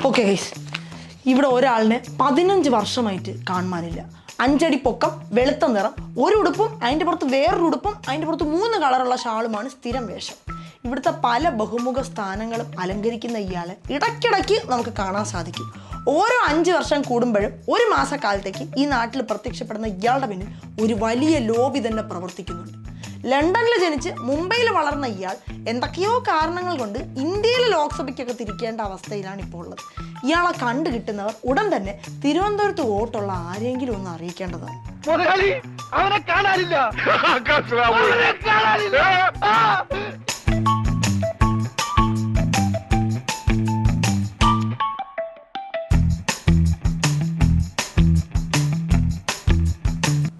Okay guys, ഇവിടെ ഒരാളിനെ 15 വർഷമായിട്ട് കാണുവാനില്ല. 5 അടി പൊക്കം, വെളുത്ത നിറം, ഒരു ഉടുപ്പും അതിൻ്റെ പുറത്ത് വേറൊരു ഉടുപ്പും അതിൻ്റെ പുറത്ത് 3 കളറുള്ള ഷാളുമാണ് സ്ഥിരം വേഷം. ഇവിടുത്തെ പല ബഹുമുഖ സ്ഥാനങ്ങളും അലങ്കരിക്കുന്ന ഇയാളെ ഇടയ്ക്കിടയ്ക്ക് നമുക്ക് കാണാൻ സാധിക്കും. ഓരോ 5 വർഷം കൂടുമ്പോഴും ഒരു മാസക്കാലത്തേക്ക് ഈ നാട്ടിൽ പ്രത്യക്ഷപ്പെടുന്ന ഇയാളുടെ പിന്നിൽ ഒരു വലിയ ലോബി തന്നെ പ്രവർത്തിക്കുന്നുണ്ട്. ലണ്ടനിൽ ജനിച്ച് മുംബൈയിൽ വളർന്ന ഇയാൾ എന്തൊക്കെയോ കാരണങ്ങൾ കൊണ്ട് ഇന്ത്യയിലെ ലോക്സഭയ്ക്കൊക്കെ തിരിക്കേണ്ട അവസ്ഥയിലാണ് ഇപ്പോൾ ഉള്ളത്. ഇയാളെ കണ്ടു കിട്ടുന്നവർ ഉടൻ തന്നെ തിരുവനന്തപുരത്ത് വോട്ടുള്ള ആരെങ്കിലും ഒന്ന് അറിയിക്കേണ്ടതാണ്.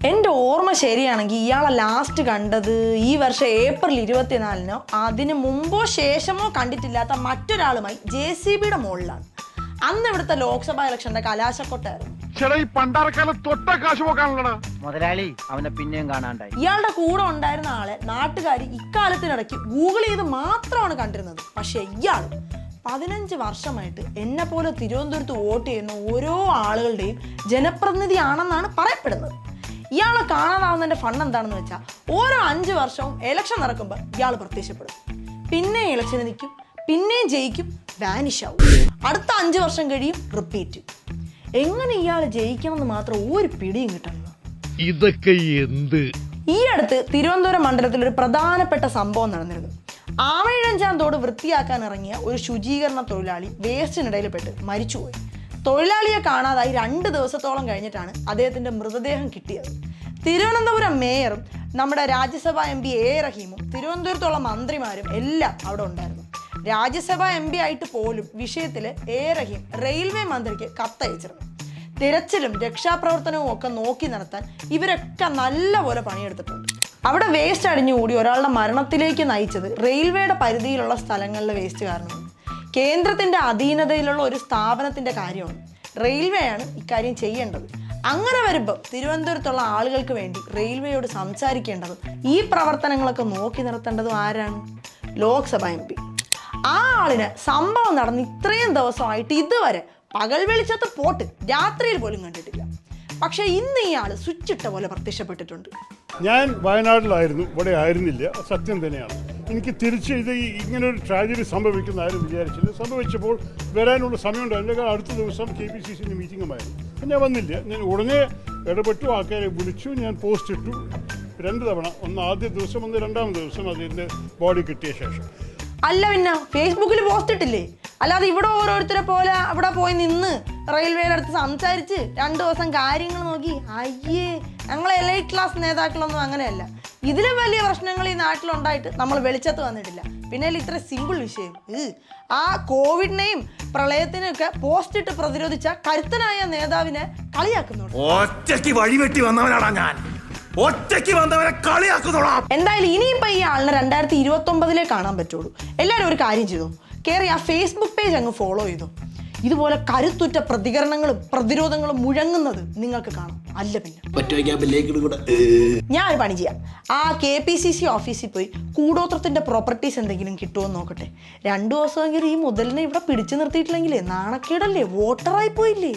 എൻ്റെ ഓർമ്മ ശരിയാണെങ്കിൽ ഇയാളെ ലാസ്റ്റ് കണ്ടത് ഈ വർഷം ഏപ്രിൽ 24-നോ അതിന് മുമ്പോ ശേഷമോ കണ്ടിട്ടില്ലാത്ത മറ്റൊരാളുമായി JCBയുടെ മുകളിലാണ്. അന്ന് ഇവിടുത്തെ ലോക്സഭാ ഇലക്ഷന്റെ കലാശക്കൊട്ടായിരുന്നു. ഇയാളുടെ കൂടെ ഉണ്ടായിരുന്ന ആളെ നാട്ടുകാർ ഇക്കാലത്തിനിടയ്ക്ക് ഗൂഗിൾ ചെയ്ത് മാത്രമാണ് കണ്ടിരുന്നത്. പക്ഷെ ഇയാൾ 15 വർഷമായിട്ട് എന്നെ പോലെ തിരുവനന്തപുരത്ത് വോട്ട് ചെയ്യുന്ന ഓരോ ആളുകളുടെയും ജനപ്രതിനിധിയാണെന്നാണ് പറയപ്പെടുന്നത്. ഇയാളെ കാണാതാവുന്നതിന്റെ ഫണ്ട് എന്താണെന്ന് വെച്ചാൽ ഓരോ 5 വർഷവും ഇലക്ഷൻ നടക്കുമ്പോൾ ഇയാൾ പ്രത്യക്ഷപ്പെടും, പിന്നെ ഇലക്ഷന് നിൽക്കും, പിന്നെയും ജയിക്കും, വാനിഷ് ആവും. അടുത്ത 5 വർഷം കഴിയും, റിപ്പീറ്റ്. എങ്ങനെ ഇയാൾ ജയിക്കണമെന്ന് മാത്രം ഒരു പിടിയും കിട്ടുന്നു. ഇതൊക്കെ എന്ത്? ഈ അടുത്ത് തിരുവനന്തപുരം മണ്ഡലത്തിൽ ഒരു പ്രധാനപ്പെട്ട സംഭവം നടന്നിരുന്നു. ആമയിഴഞ്ചാം തോട് വൃത്തിയാക്കാൻ ഇറങ്ങിയ ഒരു ശുചീകരണ തൊഴിലാളി വേസ്റ്റിനിടയിൽ പെട്ട് മരിച്ചുപോയി. തൊഴിലാളിയെ കാണാതായി 2 ദിവസത്തോളം കഴിഞ്ഞിട്ടാണ് അദ്ദേഹത്തിന്റെ മൃതദേഹം കിട്ടിയത്. തിരുവനന്തപുരം മേയറും നമ്മുടെ രാജ്യസഭാ MP A റഹീമും തിരുവനന്തപുരത്തുള്ള മന്ത്രിമാരും എല്ലാം അവിടെ ഉണ്ടായിരുന്നു. രാജ്യസഭാ MP ആയിട്ട് പോലും വിഷയത്തിൽ A റഹീം റെയിൽവേ മന്ത്രിക്ക് കത്തയച്ചിരുന്നു. തിരച്ചിലും രക്ഷാപ്രവർത്തനവും ഒക്കെ നോക്കി നടത്താൻ ഇവരൊക്കെ നല്ലപോലെ പണിയെടുത്തിട്ടുണ്ട്. അവിടെ വേസ്റ്റ് അടിഞ്ഞുകൂടി ഒരാളുടെ മരണത്തിലേക്ക് നയിച്ചത് റെയിൽവേയുടെ പരിധിയിലുള്ള സ്ഥലങ്ങളിലെ വേസ്റ്റ് കാരണമാണ്. കേന്ദ്രത്തിന്റെ അധീനതയിലുള്ള ഒരു സ്ഥാപനത്തിന്റെ കാര്യമാണ്. റെയിൽവേയാണ് ഇക്കാര്യം ചെയ്യേണ്ടത്. അങ്ങനെ വരുമ്പോൾ തിരുവനന്തപുരത്തുള്ള ആളുകൾക്ക് വേണ്ടി റെയിൽവേയോട് സംസാരിക്കേണ്ടതും ഈ പ്രവർത്തനങ്ങളൊക്കെ നോക്കി നിർത്തേണ്ടതും ആരാണ്? ലോക്സഭാ MP. ആ ആളിന് സംഭവം നടന്ന് ഇത്രയും ദിവസമായിട്ട് ഇതുവരെ പകൽ വെളിച്ചത്ത് പോട്ട് രാത്രിയിൽ പോലും കണ്ടിട്ടില്ല. പക്ഷെ ഇന്ന് ഈ ആള് സ്വിച്ചിട്ട പോലെ പ്രത്യക്ഷപ്പെട്ടിട്ടുണ്ട്. ഞാൻ വയനാട്ടിലായിരുന്നു, ഇവിടെ ആയിരുന്നില്ല, സത്യം തന്നെയാണ്. എനിക്ക് തിരിച്ച് ഇങ്ങനൊരു ട്രാജഡി സംഭവിക്കുന്ന ആരും വിചാരിച്ചില്ല. സംഭവിച്ചപ്പോൾ വരാനുള്ള സമയമുണ്ടായിരുന്നു. അടുത്ത ദിവസം KPCC മീറ്റിംഗുമായിരുന്നു. ഞാൻ വന്നില്ല. ഞാൻ ഉടനെ ഇടപെട്ടു, ആൾക്കാരെ വിളിച്ചു, ഞാൻ പോസ്റ്റ് ഇട്ടു 2 തവണ. ഒന്ന് ആദ്യ ദിവസം, ഒന്ന് 2ാം ദിവസം അതിൻ്റെ ബോഡി കിട്ടിയ ശേഷം. അല്ല, പിന്നെ ഫേസ്ബുക്കിൽ പോസ്റ്റ് ഇട്ടില്ലേ? അല്ലാതെ ഇവിടെ ഓരോരുത്തരെ പോലെ അവിടെ പോയി നിന്ന് റെയിൽവേയുടെ അടുത്ത് സംസാരിച്ച് 2 ദിവസം കാര്യങ്ങൾ നോക്കി അയ്യേ ഞങ്ങളെ എലൈറ്റ് ക്ലാസ് നേതാക്കളൊന്നും അങ്ങനെയല്ല. ഇതിലും വലിയ പ്രശ്നങ്ങൾ ഈ നാട്ടിലുണ്ടായിട്ട് നമ്മൾ വെളിച്ചത്ത് വന്നിട്ടില്ല. പിന്നെ ഇത്ര സിമ്പിൾ വിഷയം, ആ കോവിഡിനെയും പ്രളയത്തിനെയൊക്കെ പോസ്റ്റ് ഇട്ട് പ്രതിരോധിച്ച കരുത്തനായ നേതാവിനെ കളിയാക്കുന്നുണ്ട്. എന്തായാലും ഇനിയിപ്പോൾ ഈ ആളിനെ 2029 കാണാൻ പറ്റുള്ളൂ. എല്ലാവരും ഒരു കാര്യം ചെയ്തു, കയറി ആ ഫേസ്ബുക്ക് പേജ് അങ്ങ് ഫോളോ ചെയ്തു. ഇതുപോലെ കരുത്തുറ്റ പ്രതികരണങ്ങളും പ്രതിരോധങ്ങളും മുഴങ്ങുന്നത് നിങ്ങൾക്ക് കാണാം. അല്ല പിന്നെ ഞാൻ ഒരു പണി ചെയ്യാം, ആ KPCC ഓഫീസിൽ പോയി കൂടോത്രത്തിന്റെ പ്രോപ്പർട്ടീസ് എന്തെങ്കിലും കിട്ടുമോ നോക്കട്ടെ. 2 ദിവസമെങ്കിലും ഈ മുതലിനെ ഇവിടെ പിടിച്ചു നിർത്തിയിട്ടില്ലെങ്കിൽ നാണക്കേടല്ലേ, വോട്ടറായി പോയില്ലേ.